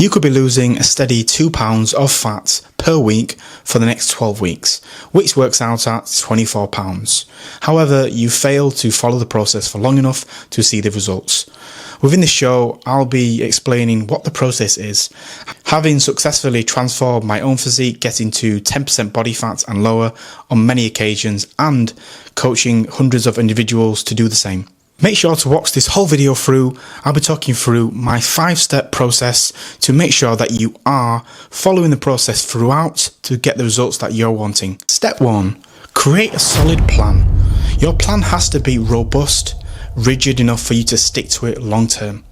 You could be losing a steady 2 pounds of fat per week for the next 12 weeks, which works out at 24 pounds. However, you failed to follow the process for long enough to see the results. Within this show, I'll be explaining what the process is, having successfully transformed my own physique, getting to 10% body fat and lower on many occasions, and coaching hundreds of individuals to do the same. Make sure to watch this whole video through. I'll be talking through my 5-step process to make sure that you are following the process throughout to get the results that you're wanting. Step 1. Create a solid plan. Your plan has to be robust, rigid enough for you to stick to it long term.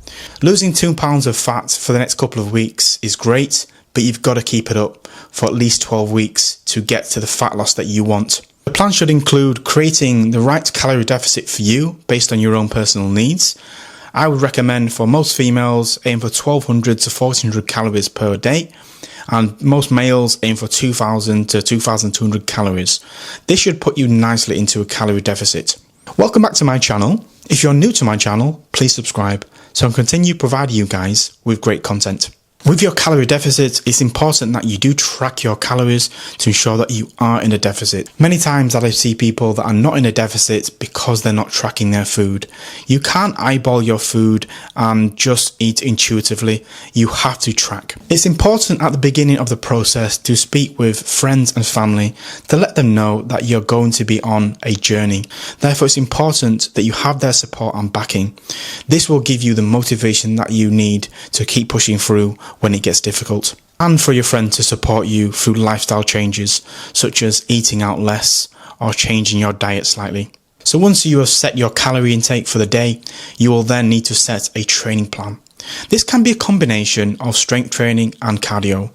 Losing 2 pounds of fat for the next couple of weeks is great, but you've got to keep it up for at least 12 weeks to get to the fat loss that you want. The plan should include creating the right calorie deficit for you based on your own personal needs. I would recommend for most females aim for 1200 to 1400 calories per day, and most males aim for 2000 to 2200 calories. This should put you nicely into a calorie deficit. Welcome back to my channel. If you're new to my channel, please subscribe so I can continue providing you guys with great content. With your calorie deficit, it's important that you do track your calories to ensure that you are in a deficit. Many times I see people that are not in a deficit because they're not tracking their food. You can't eyeball your food and just eat intuitively. You have to track. It's important at the beginning of the process to speak with friends and family to let them know that you're going to be on a journey. Therefore, it's important that you have their support and backing. This will give you the motivation that you need to keep pushing through when it gets difficult, and for your friend to support you through lifestyle changes such as eating out less or changing your diet slightly. So once you have set your calorie intake for the day, you will then need to set a training plan. This can be a combination of strength training and cardio.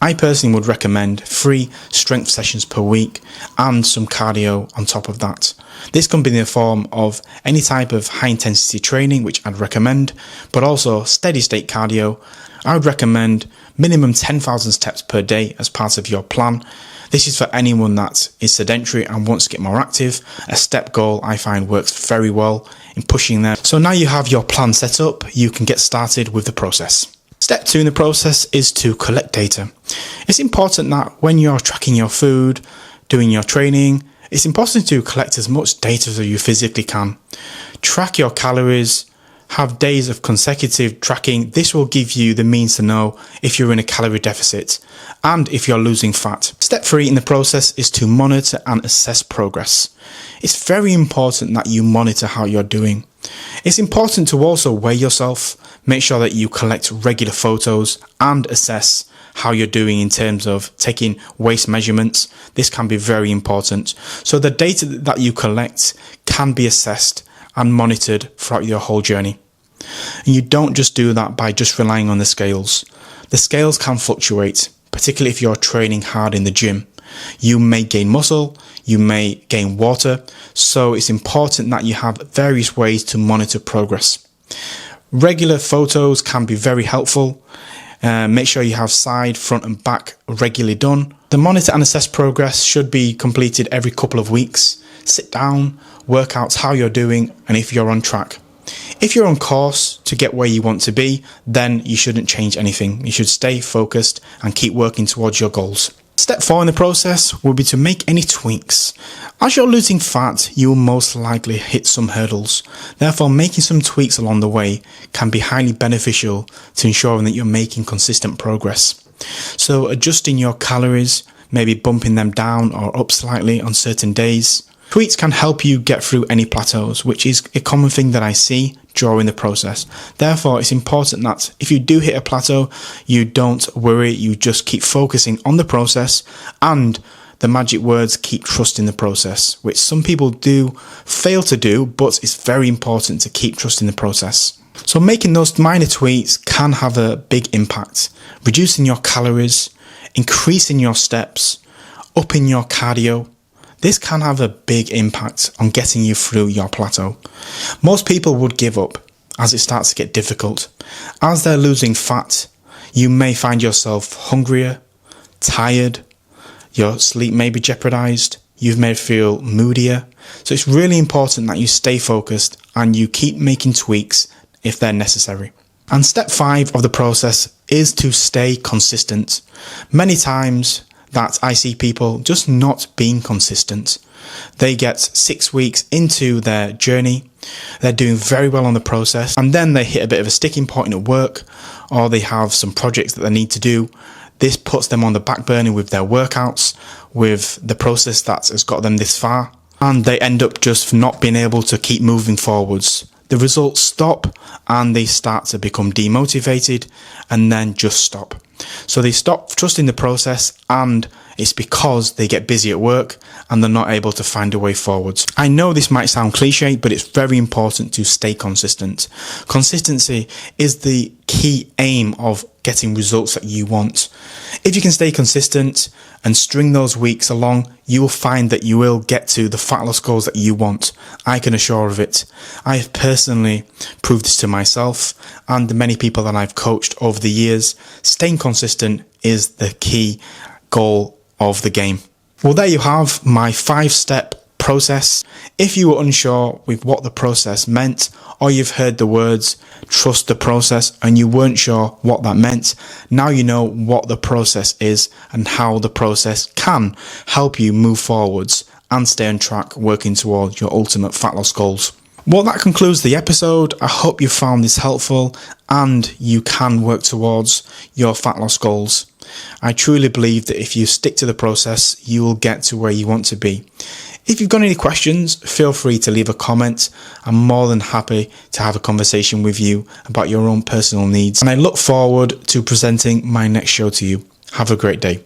I personally would recommend 3 strength sessions per week and some cardio on top of that. This can be in the form of any type of high intensity training, which I'd recommend, but also steady state cardio. I would recommend minimum 10,000 steps per day as part of your plan. This is for anyone that is sedentary and wants to get more active. A step goal I find works very well in pushing there. So now you have your plan set up, you can get started with the process. Step 2 in the process is to collect data. It's important that when you're tracking your food, doing your training, it's important to collect as much data as you physically can. Track your calories, have days of consecutive tracking. This will give you the means to know if you're in a calorie deficit and if you're losing fat. Step 3 in the process is to monitor and assess progress. It's very important that you monitor how you're doing. It's important to also weigh yourself, make sure that you collect regular photos and assess how you're doing in terms of taking waist measurements. This can be very important. So the data that you collect can be assessed and monitored throughout your whole journey. And you don't just do that by just relying on the scales. The scales can fluctuate, particularly if you're training hard in the gym. You may gain muscle, you may gain water, so it's important that you have various ways to monitor progress. Regular photos can be very helpful. Make sure you have side, front and back regularly done. The monitor and assess progress should be completed every couple of weeks. Sit down, work out how you're doing and if you're on track. If you're on course to get where you want to be, then you shouldn't change anything. You should stay focused and keep working towards your goals. Step 4 in the process will be to make any tweaks. As you're losing fat, you will most likely hit some hurdles. Therefore, making some tweaks along the way can be highly beneficial to ensuring that you're making consistent progress. So adjusting your calories, maybe bumping them down or up slightly on certain days. Tweaks can help you get through any plateaus, which is a common thing that I see during the process. Therefore, it's important that if you do hit a plateau, you don't worry, you just keep focusing on the process and the magic words, keep trusting the process, which some people do fail to do, but it's very important to keep trusting the process. So making those minor tweaks can have a big impact, reducing your calories, increasing your steps, upping your cardio. This can have a big impact on getting you through your plateau. Most people would give up as it starts to get difficult. As they're losing fat, you may find yourself hungrier, tired, your sleep may be jeopardized, you may feel moodier. So it's really important that you stay focused and you keep making tweaks if they're necessary. And step 5 of the process is to stay consistent. Many times that I see people just not being consistent. They get 6 weeks into their journey, they're doing very well on the process, and then they hit a bit of a sticking point at work, or they have some projects that they need to do. This puts them on the back burner with their workouts, with the process that has got them this far, and they end up just not being able to keep moving forwards. The results stop and they start to become demotivated and then just stop. So they stop trusting the process, and it's because they get busy at work and they're not able to find a way forwards. I know this might sound cliche, but it's very important to stay consistent. Consistency is the key aim of getting results that you want. If you can stay consistent and string those weeks along, you will find that you will get to the fat loss goals that you want. I can assure of it. I have personally proved this to myself and the many people that I've coached over the years. Staying consistent is the key goal of the game. Well, there you have my 5-step process. If you were unsure with what the process meant, or you've heard the words trust the process and you weren't sure what that meant, now you know what the process is and how the process can help you move forwards and stay on track working towards your ultimate fat loss goals. Well, that concludes the episode. I hope you found this helpful and you can work towards your fat loss goals. I truly believe that if you stick to the process, you will get to where you want to be. If you've got any questions, feel free to leave a comment. I'm more than happy to have a conversation with you about your own personal needs. And I look forward to presenting my next show to you. Have a great day.